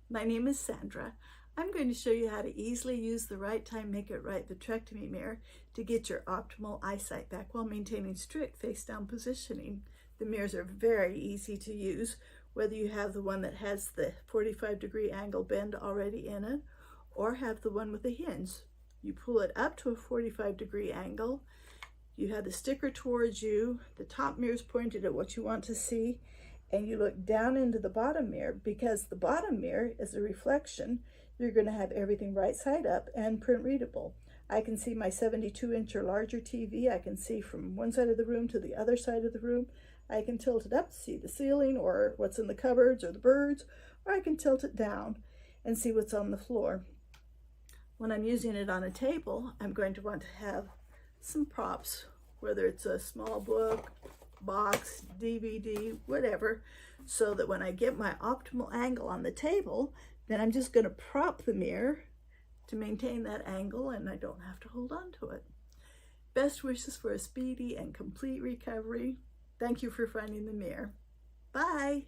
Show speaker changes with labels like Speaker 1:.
Speaker 1: My name is Sandra. I'm going to show you how to easily use the Right Time Make It Rite Vitrectomy mirror to get your optimal eyesight back while maintaining strict face-down positioning. The mirrors are very easy to use, whether you have the one that has the 45-degree angle bend already in it or have the one with the hinge. You pull it up to a 45-degree angle. You have the sticker towards you, the top mirror is pointed at what you want to see, and you look down into the bottom mirror. Because the bottom mirror is a reflection, you're going to have everything right side up and print readable. I can see my 72-inch or larger TV. I can see from one side of the room to the other side of the room. I can tilt it up to see the ceiling or what's in the cupboards or the birds, or I can tilt it down and see what's on the floor. When I'm using it on a table, I'm going to want to have some props, whether it's a small book, box, DVD, whatever, so that when I get my optimal angle on the table, then I'm just going to prop the mirror to maintain that angle and I don't have to hold on to it. Best wishes for a speedy and complete recovery. Thank you for finding the mirror. Bye.